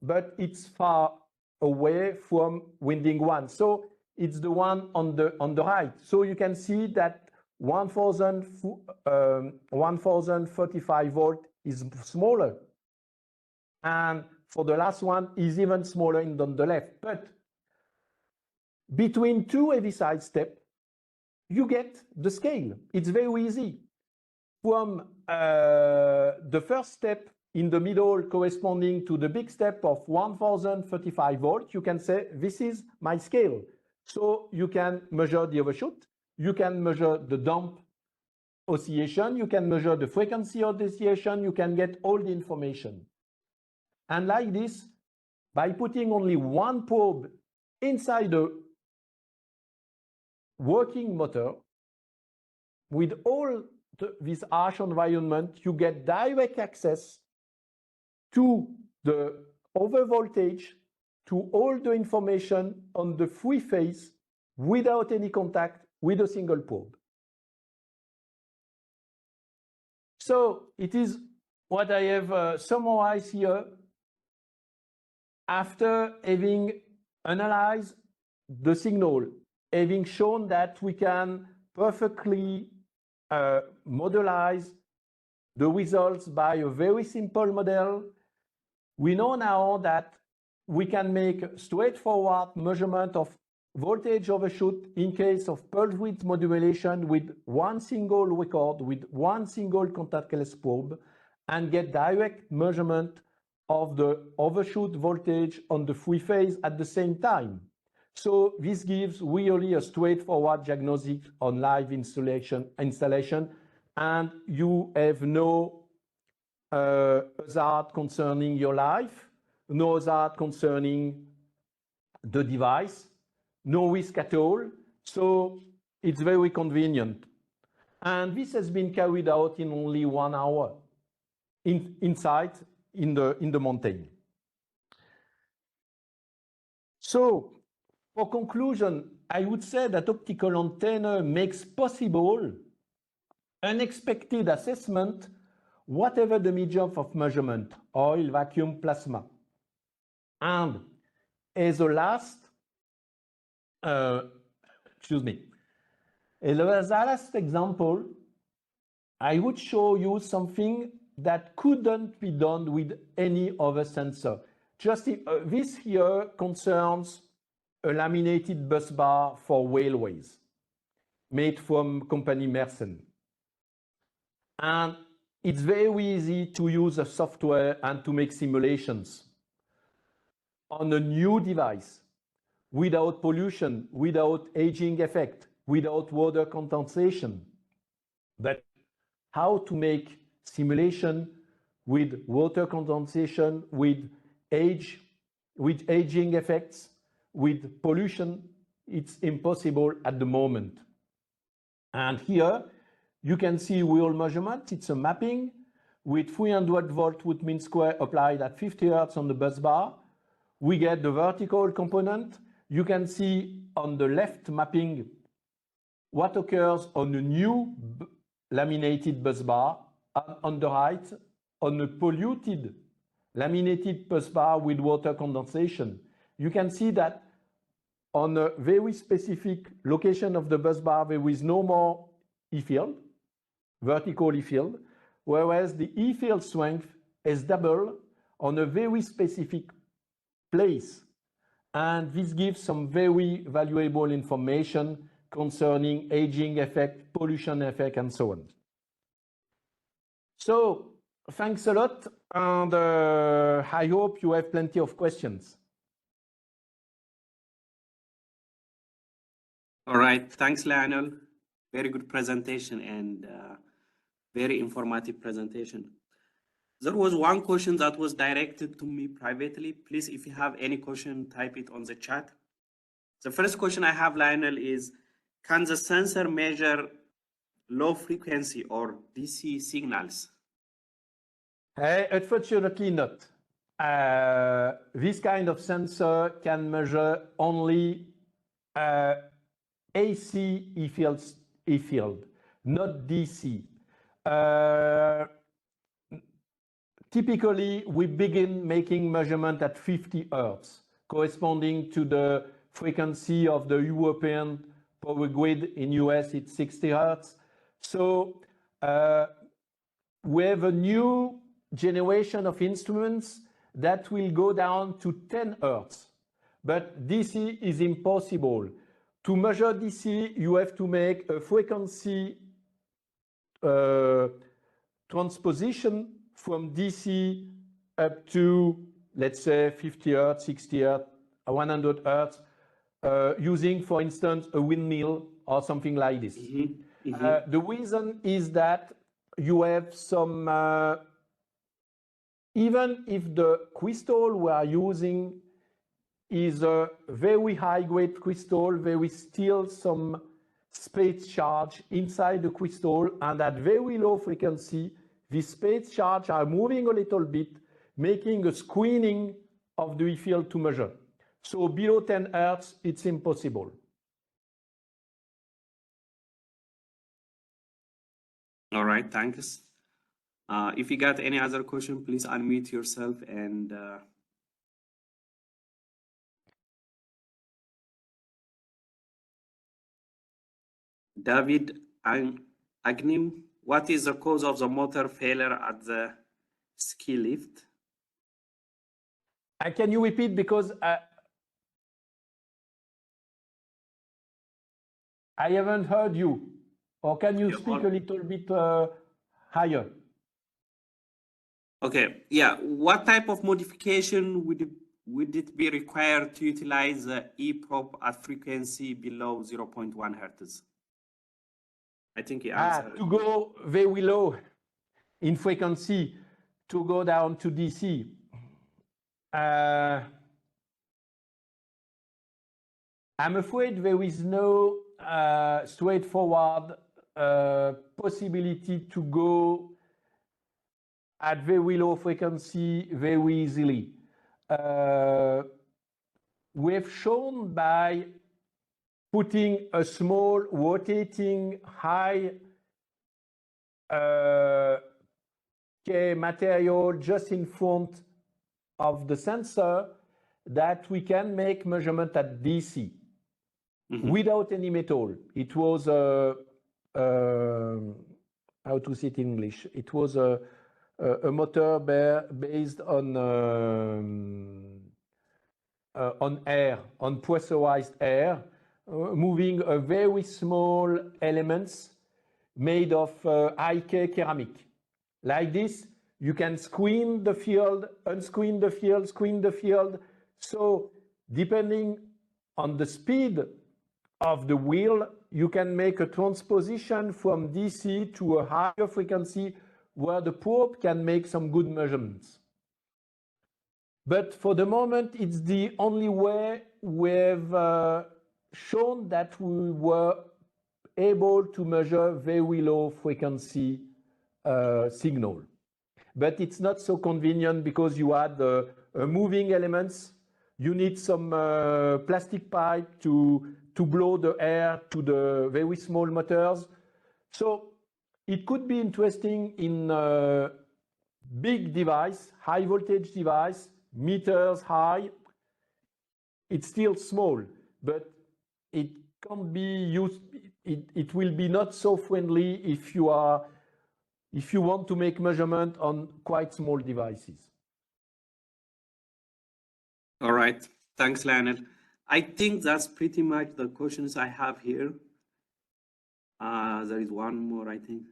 but it's far away from winding 1. So it's the one on the right. So you can see that 1035 volt is smaller. And for the last one is even smaller on the left. But between two heaviside steps, you get the scale. It's very easy. From the first step in the middle corresponding to the big step of 1035 volt, you can say, this is my scale. So you can measure the overshoot, you can measure the dump oscillation, you can measure the frequency of the oscillation, you can get all the information. And like this, by putting only one probe inside the working motor, with all this harsh environment, you get direct access to the overvoltage, to all the information on the free phase without any contact with a single probe. So it is what I have summarized here after having analyzed the signal, having shown that we can perfectly modelize the results by a very simple model. We know now that we can make straightforward measurement of voltage overshoot in case of pulse width modulation with one single record, with one single contactless probe, and get direct measurement of the overshoot voltage on the free phase at the same time. So this gives really a straightforward diagnostic on live installation, and you have no hazard concerning your life, no hazard concerning the device, no risk at all. So it's very convenient. And this has been carried out in only 1 hour inside in the mountain. So for conclusion, I would say that optical antenna makes possible unexpected assessment, whatever the medium of measurement, oil, vacuum, plasma. And as a last, as a last example, I would show you something that couldn't be done with any other sensor. Just this here concerns a laminated bus bar for railways made from company Mersen. And it's very easy to use a software and to make simulations on a new device without pollution, without aging effect, without water condensation. But how to make simulation with water condensation, with aging effects, with pollution, it's impossible at the moment. And here you can see real measurement. It's a mapping with 300 volt root mean square applied at 50 Hertz on the bus bar. We get the vertical component. You can see on the left mapping what occurs on a new laminated bus bar, and on the right on a polluted laminated bus bar with water condensation. You can see that on a very specific location of the bus bar, there is no more E-field, vertical E-field, whereas the E-field strength is double on a very specific place. And this gives some very valuable information concerning aging effect, pollution effect, and so on. So thanks a lot, and I hope you have plenty of questions. All right, thanks, Lionel. Very good presentation and very informative presentation. There was one question that was directed to me privately. Please, if you have any question, type it on the chat. The first question I have, Lionel, is can the sensor measure low frequency or DC signals? Unfortunately not. This kind of sensor can measure only AC E-field, not DC. Typically, we begin making measurement at 50 Hertz, corresponding to the frequency of the European power grid. In US, it's 60 Hertz. So we have a new generation of instruments that will go down to 10 Hertz. But DC is impossible. To measure DC, you have to make a frequency transposition from DC up to, let's say, 50 Hertz, 60 Hertz, 100 Hertz, using, for instance, a windmill or something like this. The reason is that you have some, even if the crystal we are using is a very high-grade crystal, there is still some space charge inside the crystal, and at very low frequency, the space charge are moving a little bit, making a screening of the E-field to measure. So below 10 Hertz, it's impossible. All right, thanks. If you got any other question, please unmute yourself and David Agnew, what is the cause of the motor failure at the ski lift? Can you repeat, because I haven't heard you. Or can you speak a little bit higher? Okay, yeah. What type of modification would it be required to utilize the E-probe at frequency below 0.1 hertz? I think he answered. To go very low in frequency, to go down to DC. I'm afraid there is no straightforward possibility to go at very low frequency very easily. We've shown by putting a small rotating high K material just in front of the sensor that we can make measurement at DC without any metal. It was how to say it in English? It was a motor based on air, on pressurized air, moving a very small elements made of high-K ceramic. Like this, you can screen the field, unscreen the field, screen the field. So depending on the speed of the wheel, you can make a transposition from DC to a higher frequency where the probe can make some good measurements. But for the moment, it's the only way we've shown that we were able to measure very low frequency signal. But it's not so convenient because you add moving elements. You need some plastic pipe to blow the air to the very small motors. So it could be interesting in a big device, high voltage device, meters high. It's still small, but it can't be used. It will be not so friendly if you want to make measurement on quite small devices. All right, thanks, Lionel. I think that's pretty much the questions I have here. There is one more, I think.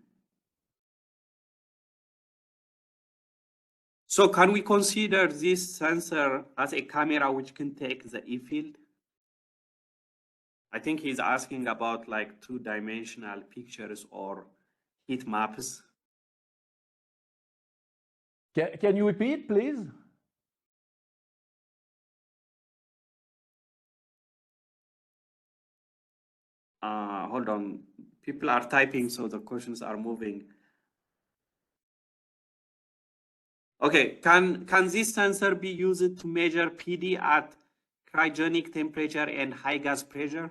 So can we consider this sensor as a camera which can take the E-field? I think he's asking about like two-dimensional pictures or heat maps. Can you repeat, please? Hold on. People are typing, so the questions are moving. Okay, can this sensor be used to measure PD at cryogenic temperature and high gas pressure?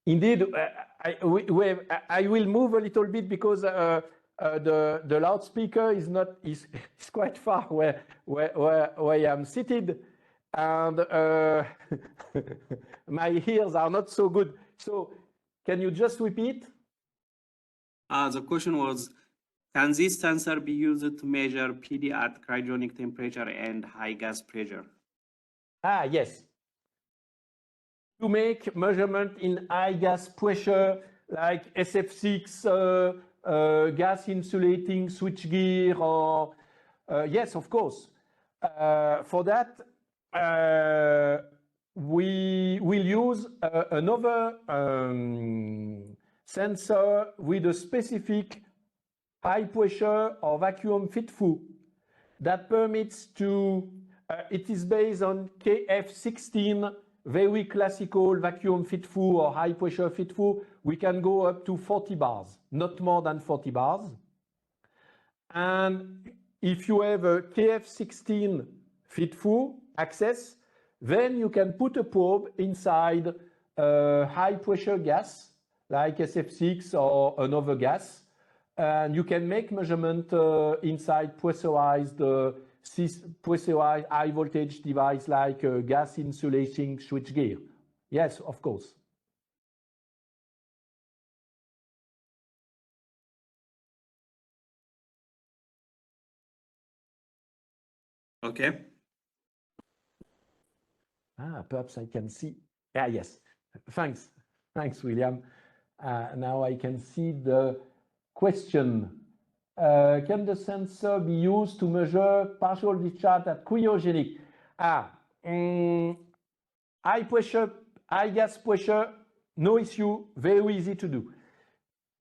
Indeed, I will move a little bit because the loudspeaker is quite far where I am seated, and my ears are not so good. So, can you just repeat? The question was, can this sensor be used to measure PD at cryogenic temperature and high gas pressure? Yes. To make measurement in high gas pressure, like SF6, gas insulating switchgear, or yes, of course. For that, we will use another sensor with a specific high pressure or vacuum fit-through that permits to, it is based on KF16, very classical vacuum fit-through or high pressure fit-through. We can go up to 40 bars, not more than 40 bars. And if you have a KF16 fit-through access, then you can put a probe inside a high pressure gas like SF6 or another gas, and you can make measurement inside pressurized high voltage device like gas insulating switchgear. Yes, of course. Okay. Perhaps I can see. Yes. Thanks. Thanks, William. Now I can see the question. Can the sensor be used to measure partial discharge at cryogenic? High pressure, high gas pressure, no issue, very easy to do.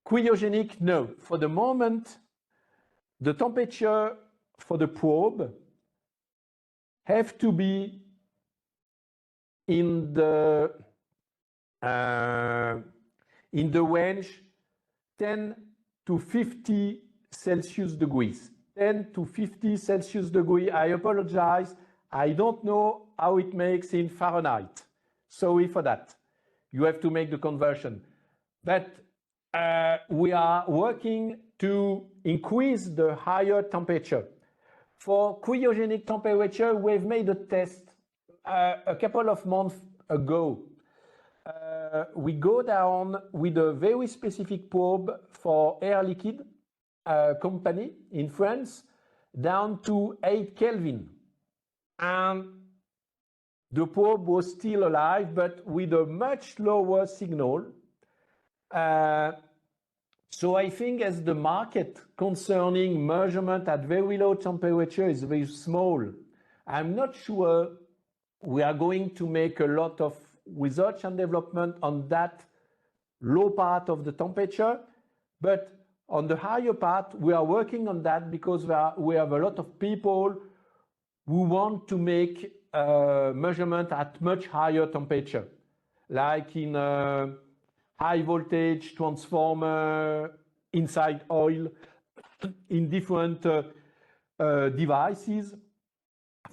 Cryogenic, no. For the moment, the temperature for the probe have to be in the range 10 to 50 Celsius degrees. 10 to 50 Celsius degree. I apologize. I don't know how it makes in Fahrenheit. Sorry for that. You have to make the conversion. But we are working to increase the higher temperature. For cryogenic temperature, we've made a test a couple of months ago. We go down with a very specific probe for Air Liquide company in France, down to 8 Kelvin. And the probe was still alive, but with a much lower signal. So I think as the market concerning measurement at very low temperature is very small, I'm not sure we are going to make a lot of research and development on that low part of the temperature, but on the higher part, we are working on that because we have a lot of people who want to make measurement at much higher temperature, like in high voltage transformer, inside oil, in different devices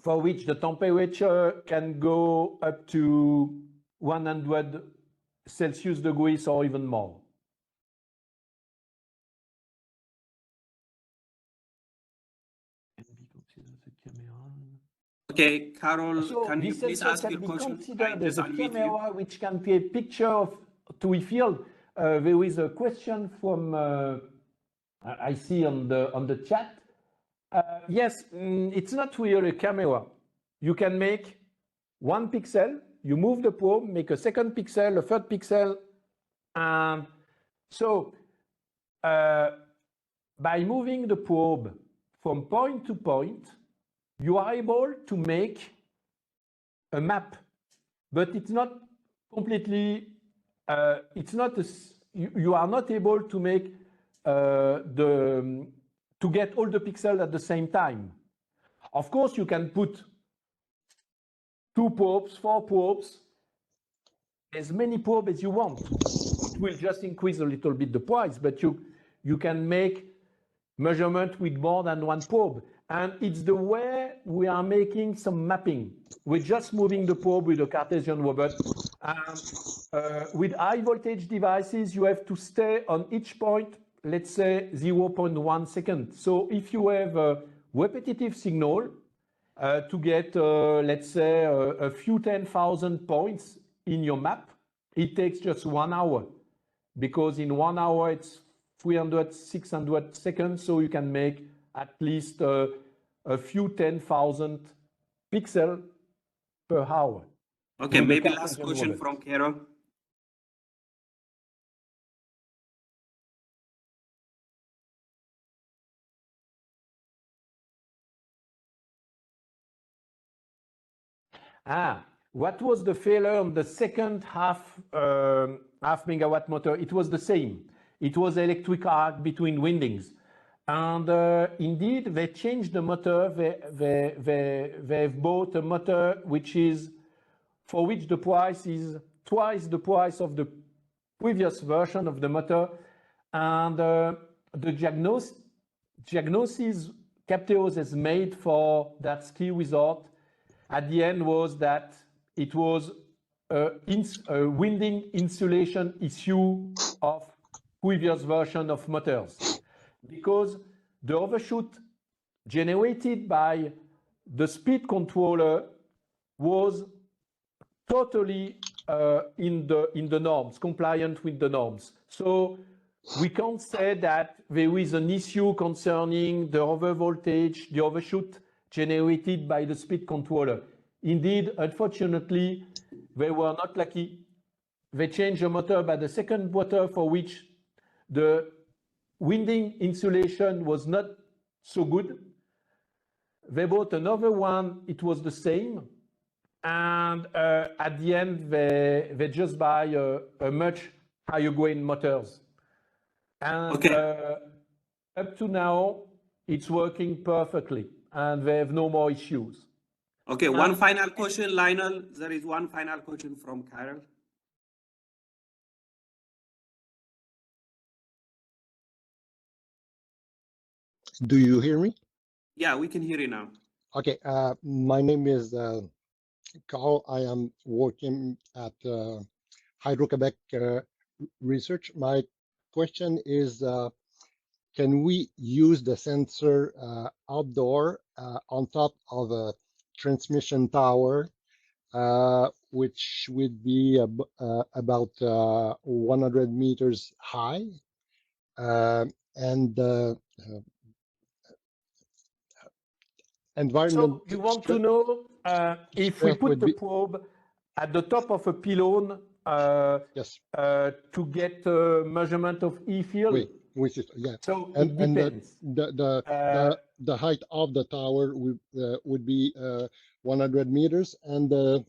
for which the temperature can go up to 100 Celsius degrees or even more. Okay, Carol, so can you please ask your question? There's a camera which can take a picture of TUI field. There is a question from I see on the chat. Yes, it's not really a camera. You can make one pixel, you move the probe, make a second pixel, a third pixel. So by moving the probe from point to point, you are able to make a map, but it's not completely, you are not able to make to to get all the pixels at the same time. Of course, you can put 2 probes, 4 probes, as many probes as you want. It will just increase a little bit the price, but you can make measurement with more than 1 probe. And it's the way we are making some mapping. We're just moving the probe with a Cartesian robot. With high voltage devices, you have to stay on each point, let's say 0.1 second. So if you have a repetitive signal to get, let's say, a few 10,000 points in your map, it takes just 1 hour, because in 1 hour it's 300, 600 seconds, so you can make at least a few 10,000 pixels per hour. Okay, maybe last question from Carol. What was the failure on the second half megawatt motor? It was the same. It was electric arc between windings. And indeed, they changed the motor. They've bought a motor for which the price is twice the price of the previous version of the motor. And the diagnosis Capteos has made for that ski resort at the end was that it was a winding insulation issue of previous version of motors, because the overshoot generated by the speed controller was totally in the norms, compliant with the norms. So we can't say that there is an issue concerning the over voltage, the overshoot generated by the speed controller. Indeed, unfortunately, they were not lucky. They changed the motor by the second motor, for which the winding insulation was not so good. They bought another one, it was the same. And at the end, they just buy a much higher grain motors. And okay. Up to now, it's working perfectly, and they have no more issues. Okay, one final question, Lionel. There is one final question from Carol. Do you hear me? Yeah, we can hear you now. Okay, my name is Carl. I am working at Hydro-Quebec Research. My question is, can we use the sensor outdoor on top of a transmission tower, which would be about 100 meters high, and environment? So you want to know if we put the probe at the top of a pylon yes. To get a measurement of E field? Yeah. So and it depends. The height of the tower would be 100 meters, and the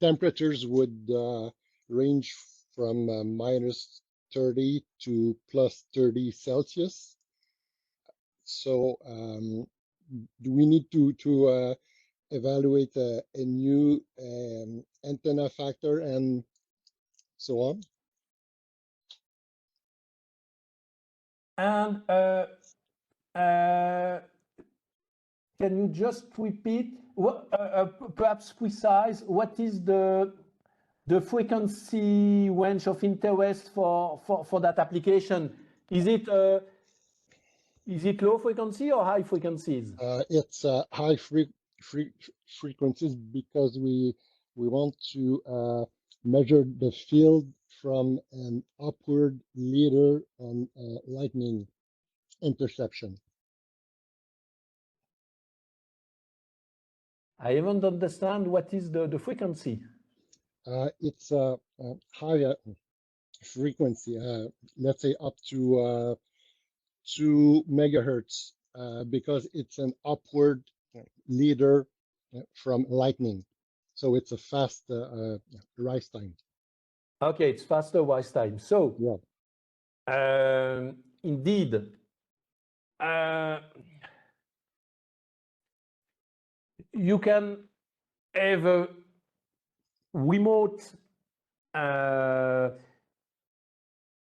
temperatures would range from minus 30 to plus 30 Celsius. So do we need to evaluate a new antenna factor and so on? And can you just repeat, perhaps precise, what is the frequency range of interest for that application? Is it low frequency or high frequencies? It's high frequencies, because we want to measure the field from an upward leader on lightning interception. I haven't understand what is the frequency. It's a higher frequency, let's say up to 2 megahertz, because it's an upward leader from lightning. So it's a fast rise time. Okay, it's faster rise time. So, yeah. Indeed, you can have a remote,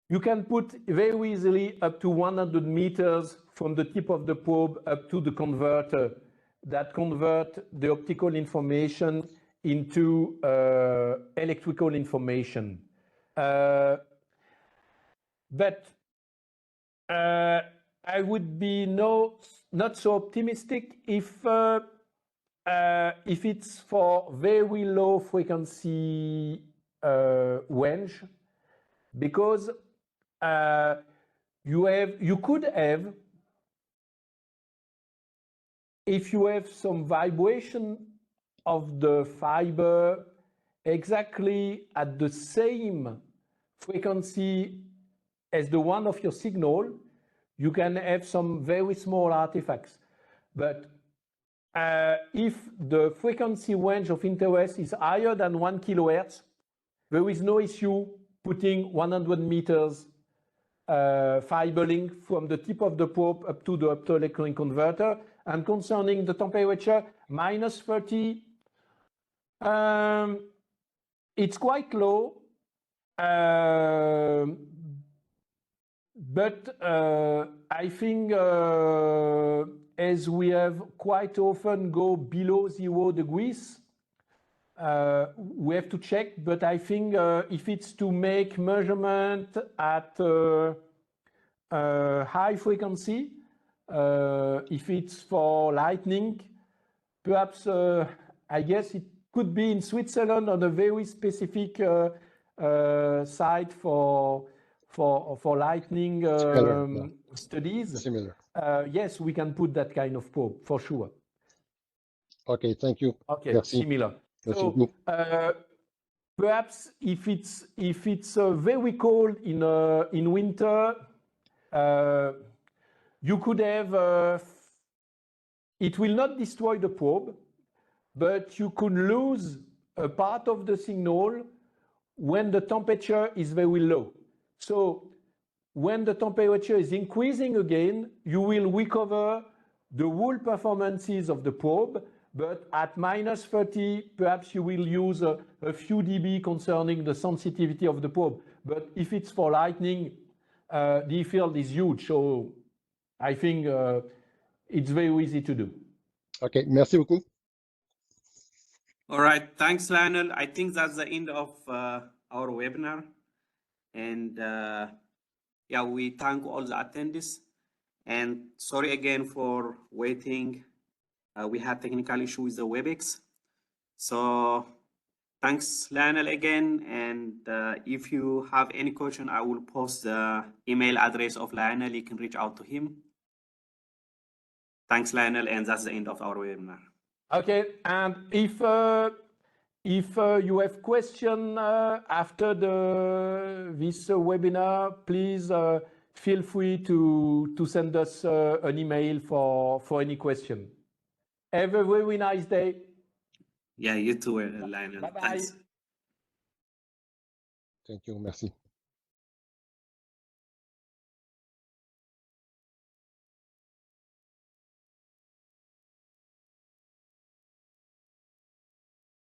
you can put very easily up to 100 meters from the tip of the probe up to the converter that convert the optical information into electrical information. But I would be not so optimistic if it's for very low frequency range, because you could have, if you have some vibration of the fiber exactly at the same frequency as the one of your signal, you can have some very small artifacts. But if the frequency range of interest is higher than 1 kilohertz, there is no issue putting 100 meters fiber link from the tip of the probe up to the optoelectronic converter. And concerning the temperature, minus 30, it's quite low. But I think as we have quite often go below 0 degrees, we have to check. But I think if it's to make measurement at high frequency, if it's for lightning, perhaps I guess it could be in Switzerland on a very specific site for lightning studies. Similar. Yes, we can put that kind of probe for sure. Okay, thank you. Okay, Merci. similar. Merci So beaucoup. perhaps if it's very cold in winter, you could have it will not destroy the probe, but you could lose a part of the signal when the temperature is very low. So when the temperature is increasing again, you will recover the whole performances of the probe, but at minus 30, perhaps you will use a few dB concerning the sensitivity of the probe. But if it's for lightning, the field is huge, so I think it's very easy to do. Okay, merci beaucoup. All right, thanks, Lionel. I think that's the end of our webinar. And yeah, we thank all the attendees. And sorry again for waiting. We had technical issue with the WebEx. So thanks, Lionel, again. And if you have any question, I will post the email address of Lionel. You can reach out to him. Thanks, Lionel, and that's the end of our webinar. Okay, and if you have question after this webinar, please feel free to send us an email for any question. Have a very nice day. Yeah, you too, Lionel. Bye-bye. Thanks. Thank you, merci.